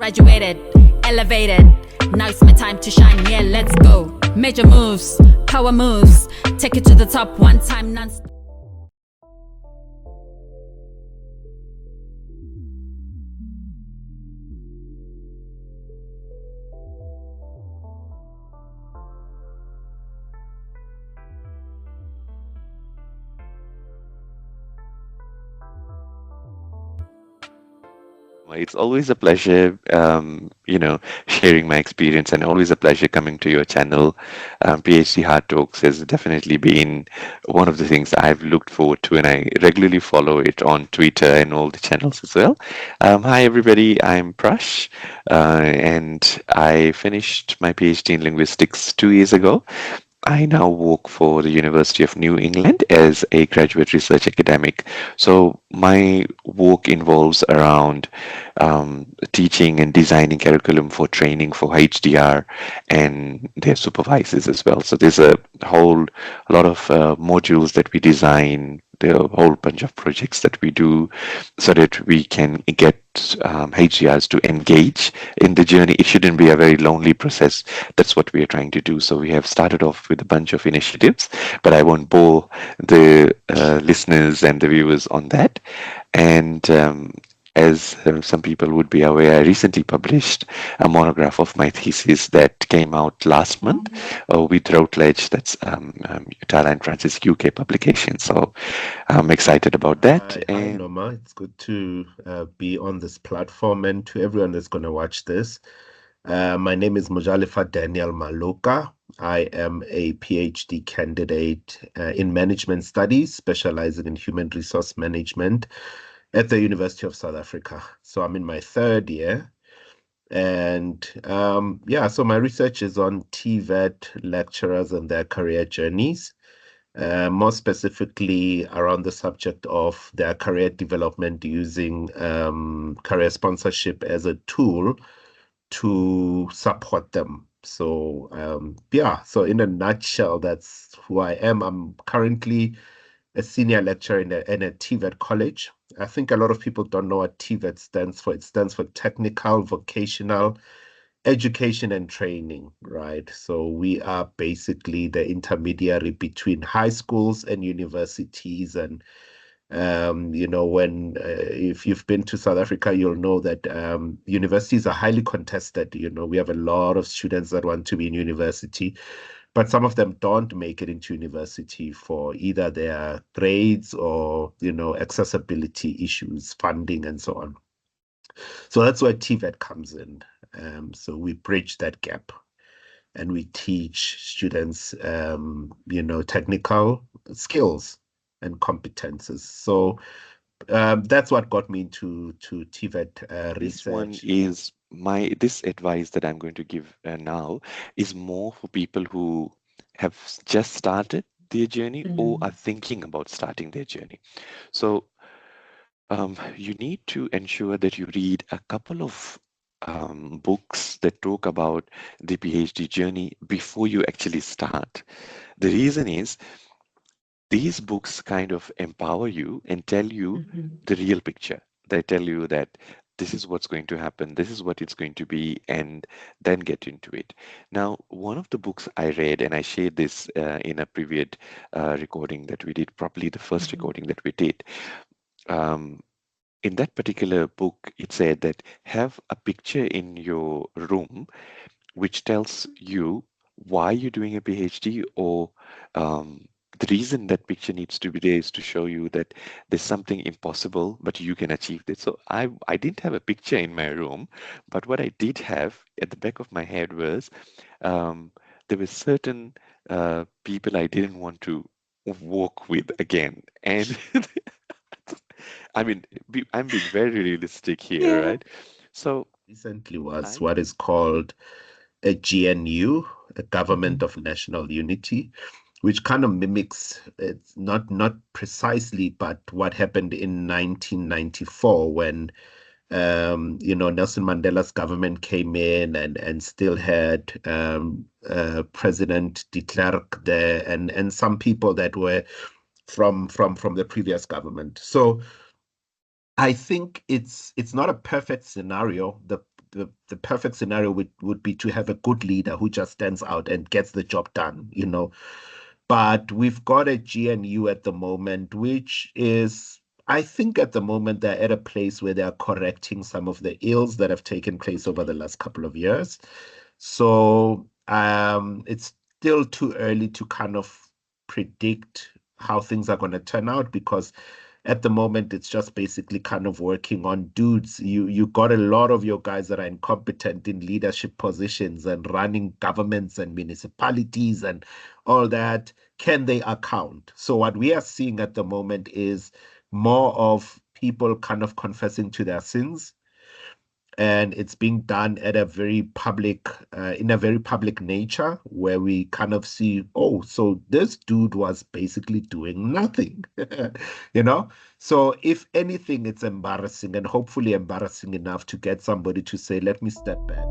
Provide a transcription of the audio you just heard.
graduated, elevated. Now it's my time to shine, yeah, let's go. Major moves, power moves, take it to the top one time, non-stop. It's always a pleasure, sharing my experience, and always a pleasure coming to your channel. PhD Hard Talks has definitely been one of the things I've looked forward to, and I regularly follow it on Twitter and all the channels as well. Hi, everybody. I'm Prash, and I finished my PhD in linguistics 2 years ago. I now work for the University of New England as a graduate research academic. So my work involves around teaching and designing curriculum for training for HDR and their supervisors as well. So there's a lot of modules that we design, there are a whole bunch of projects that we do so that we can get HDRs to engage in the journey. It shouldn't be a very lonely process. That's what we are trying to do. So we have started off with a bunch of initiatives, but I won't bore the listeners and the viewers on that. And as some people would be aware, I recently published a monograph of my thesis that came out last month with Routledge. That's Thailand Francis UK publication. So I'm excited about that. Hi, Noma. It's good to be on this platform, and to everyone that's going to watch this. My name is Mojalefa Daniel Maluka. I am a PhD candidate in management studies, specializing in human resource management at the University of South Africa. So I'm in my third year. And so my research is on TVET lecturers and their career journeys, more specifically around the subject of their career development using career sponsorship as a tool to support them. So so in a nutshell, that's who I am. I'm currently a senior lecturer in a TVET college. I think a lot of people don't know what TVET stands for. It stands for Technical Vocational Education and Training, right? So we are basically the intermediary between high schools and universities. And if you've been to South Africa, you'll know that universities are highly contested. We have a lot of students that want to be in university, but some of them don't make it into university for either their grades or, accessibility issues, funding, and so on. So that's where TVET comes in. So we bridge that gap and we teach students, technical skills and competences. So that's what got me into TVET research. This one is this advice that I'm going to give now is more for people who have just started their journey or are thinking about starting their journey. So you need to ensure that you read a couple of books that talk about the PhD journey before you actually start. The reason is these books kind of empower you and tell you the real picture. They tell you that this is what's going to happen, this is what it's going to be, and then get into it. Now, one of the books I read, and I shared this in a previous recording that we did, probably the first recording that we did. In that particular book, it said that have a picture in your room which tells you why you're doing a PhD, or the reason that picture needs to be there is to show you that there's something impossible, but you can achieve this. So I didn't have a picture in my room, but what I did have at the back of my head was there were certain people I didn't want to work with again. And I mean, I'm being very realistic here, right? So recently was what is called a GNU, a Government of National Unity, which kind of mimics, it's not precisely, but what happened in 1994 when Nelson Mandela's government came in and still had President de Klerk there and some people that were from the previous government. So I think it's not a perfect scenario. the perfect scenario would be to have a good leader who just stands out and gets the job done, But we've got a GNU at the moment, which is, I think at the moment they're at a place where they're correcting some of the ills that have taken place over the last couple of years. So it's still too early to kind of predict how things are going to turn out, because at the moment it's just basically kind of working on dudes. You got a lot of your guys that are incompetent in leadership positions and running governments and municipalities and all that. Can they account? So what we are seeing at the moment is more of people kind of confessing to their sins, and it's being done at a very public in a very public nature, where we kind of see, oh, so this dude was basically doing nothing. you know so if anything, it's embarrassing, and hopefully embarrassing enough to get somebody to say, let me step back.